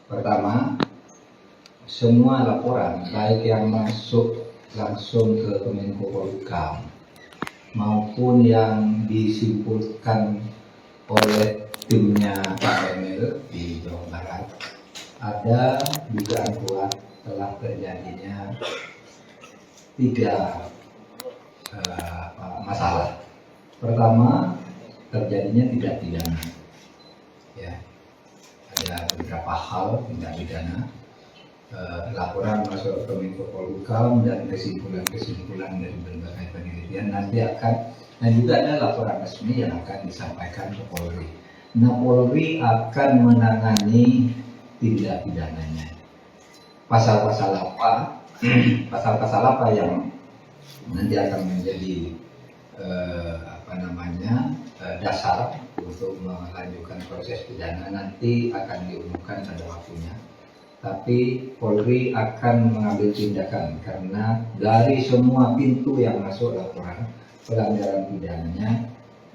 Pertama, semua laporan baik yang masuk langsung ke Kemenko Polhukam maupun yang disimpulkan oleh timnya Pak Emil di Jawa Barat, ada dugaan kuat telah terjadinya 3 masalah. Pertama, terjadinya tindak pidana. Ya, ada beberapa hal tindak pidana. Laporan masuk ke Kemenko Polhukam dan kesimpulan-kesimpulan dari berbagai penelitian nanti akan, dan juga ada laporan resmi yang akan disampaikan ke Polri. Nah, Polri akan menangani tindak pidananya. Pasal-pasal apa? Pasal-pasal apa yang nanti akan menjadi dasar untuk melanjutkan proses pidana nanti akan diumumkan pada waktunya. Tapi Polri akan mengambil tindakan karena dari semua pintu yang masuk laporan pelanggaran pidananya,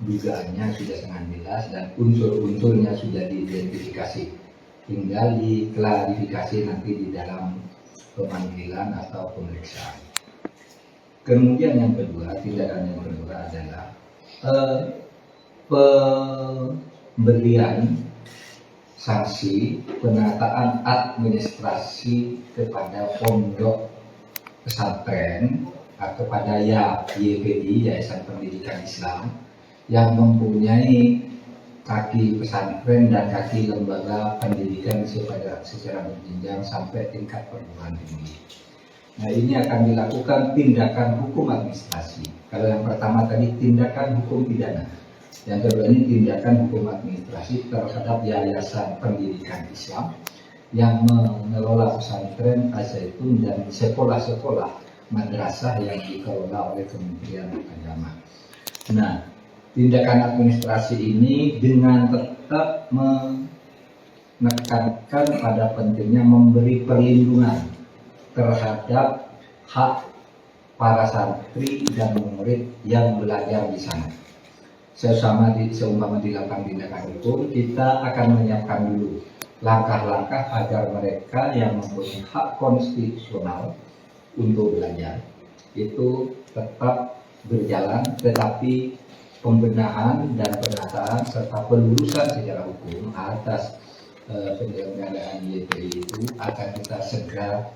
dugaannya sudah sangat jelas dan unsur-unsurnya sudah diidentifikasi. Tinggal diklarifikasi nanti di dalam pemanggilan atau pemeriksaan. Kemudian yang kedua, tindakan yang kedua adalah pemberian sanksi penataan administrasi kepada pondok pesantren atau kepada YPI, Yayasan Pendidikan Islam, yang mempunyai kaki pesantren dan kaki lembaga pendidikan secara berjenjang sampai tingkat perguruan tinggi. Nah, ini akan dilakukan tindakan hukum administrasi. Kalau yang pertama tadi tindakan hukum pidana, yang kedua ini tindakan hukum administrasi terhadap Yayasan Pendidikan Islam yang mengelola pesantren Al-Zaitun dan sekolah-sekolah madrasah yang dikelola oleh Kementerian Agama. Nah, tindakan administrasi ini dengan tetap menekankan pada pentingnya memberi perlindungan terhadap hak para santri dan murid yang belajar di sana. Seumpama dilakukan tindakan hukum, kita akan menyiapkan dulu langkah-langkah agar mereka yang mempunyai hak konstitusional untuk belajar itu tetap berjalan, tetapi pembenahan dan penataan serta pelurusan secara hukum atas penyelenggaraan YPI itu akan kita segera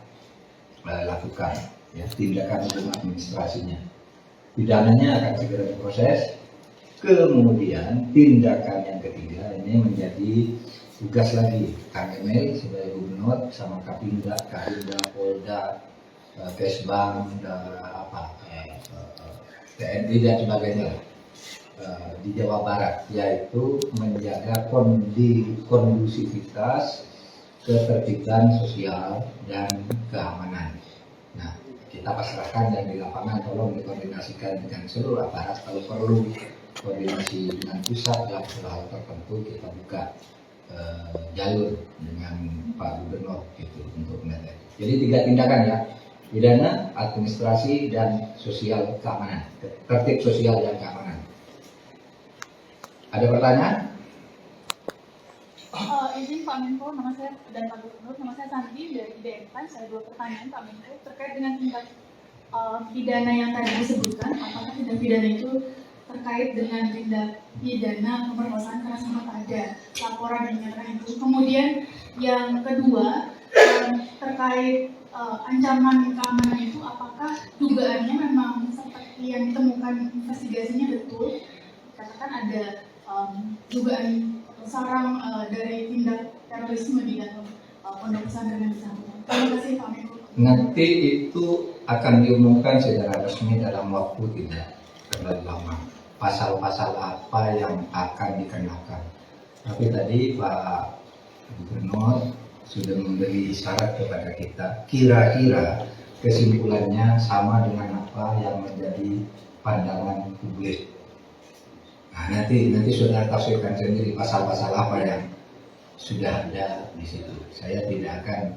lakukan, ya, tindakan hukum administrasinya. Pidananya akan segera diproses. Kemudian tindakan yang ketiga ini menjadi tugas lagi Kang Emil sebagai gubernur sama Kapinda, Polda, Kesbang, TNI dan sebagainya di Jawa Barat, yaitu menjaga kondusivitas, ketertiban sosial dan keamanan. Nah, kita pasrahkan dan di lapangan tolong dikoordinasikan dengan seluruh aparat, kalau perlu koordinasi dengan pusat dalam hal tertentu kita buka jalur dengan Pak Gubernur gitu untuk menetap. Jadi 3 tindakan ya, pidana, administrasi dan sosial keamanan, tertib sosial dan keamanan. Ada pertanyaan? Izin Pak Menko, nama saya dan Pak Gubernur, nama saya Santi dari IDM. Saya 2 pertanyaan Pak Menko terkait dengan tindak pidana yang tadi disebutkan. Apakah tindak pidana itu terkait dengan tindak pidana pemerkosaan karena sempat ada laporan yang menyatakan itu. Kemudian yang kedua terkait ancaman keamanan itu, apakah dugaannya memang seperti yang ditemukan investigasinya betul? Katakan ada dugaan sarang dari tindak terorisme di dalam pondok pesantren di sana. Terima kasih Pak Menko. Nanti itu akan diumumkan secara resmi dalam waktu tidak terlalu lama. Pasal-pasal apa yang akan dikenakan. Tapi tadi Pak Gubernur sudah memberi isyarat kepada kita, kira-kira kesimpulannya sama dengan apa yang menjadi pandangan publik. Nah, nanti saudara tafsirkan sendiri pasal-pasal apa yang sudah ada di situ. Saya tidak akan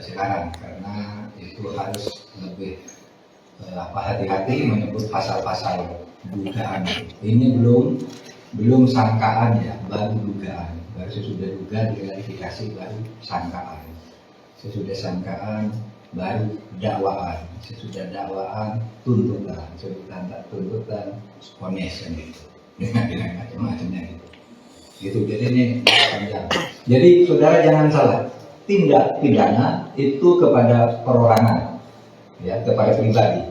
sekarang karena itu harus lebih hati-hati menyebut pasal-pasal dugaan. Ini belum sangkaan ya, baru dugaan. baru sesudah duga diklarifikasi baru sangkaan, sesudah sangkaan baru dakwaan, sesudah dakwaan tuntutan, sesudah tuntutan vonis gitu, dengan macam-macamnya gitu. Gitu, jadi ini panjang. Jadi saudara jangan salah, tindak pidana itu kepada perorangan, ya, kepada pribadi.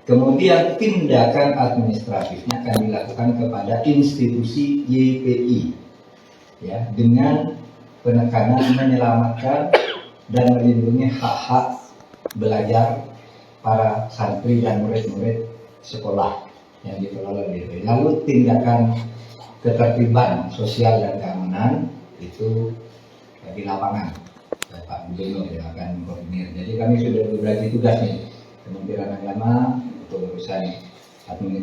Kemudian tindakan administratifnya akan dilakukan kepada institusi YPI, ya, dengan penekanan menyelamatkan dan melindungi hak-hak belajar para santri dan murid-murid sekolah yang dikelola YPI. Lalu tindakan ketertiban sosial dan keamanan itu di lapangan, Pak Gubernur yang akan koordinir. Jadi kami sudah berbagi tugas nih, Kementerian Agama untuk urusan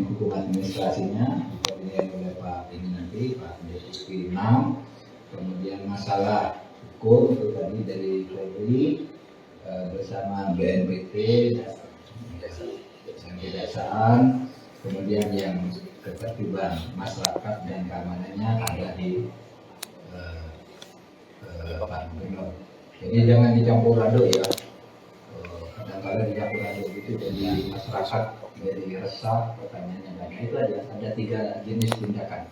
hukum administrasinya dikoordinir oleh Pak ini nanti Pak Deputi 6. Kemudian masalah hukum itu tadi dari Polri bersama BNPT dan kejaksaan. Kemudian yang ketertiban masyarakat dan keamanannya ada di Pak Gubernur. Jadi jangan dicampur aduk ya. Kadang-kadang dicampur aduk itu jadi masyarakat jadi resah, pertanyaannya banyak. Itu aja, ada 3 jenis tindakan.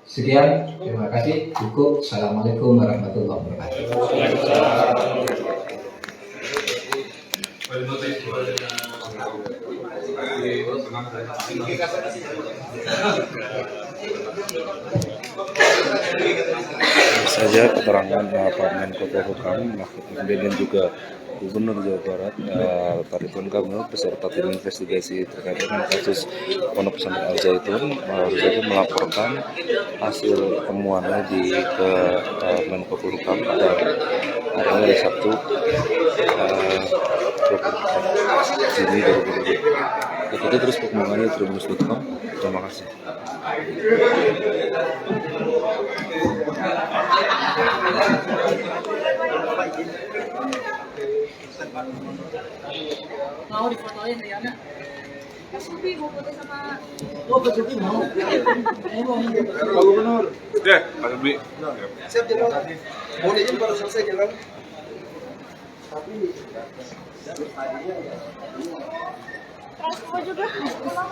Sekian, terima kasih. Cukup. Assalamualaikum warahmatullahi wabarakatuh. Saja keterangan Pak Menko Polhukam Mahfud MD dan juga Gubernur Jawa Barat Ridwan Kamil beserta tim investigasi terkait dengan kasus Pondok Pesantren Al Zaitun baru saja melaporkan hasil temuannya ke Menko Polhukam pada hari Sabtu 24 Juni 2020. Ikuti terus perkembangannya di tribunnews.com. Terima kasih. Mau difotoin Riana? Mas Sufi mau foto sama Pak Suki mau. Pak Gubernur. Ya, Pak Sufi. Siap jalan. Mau izin baru selesai jalan. Tapi transport juga. Siapa?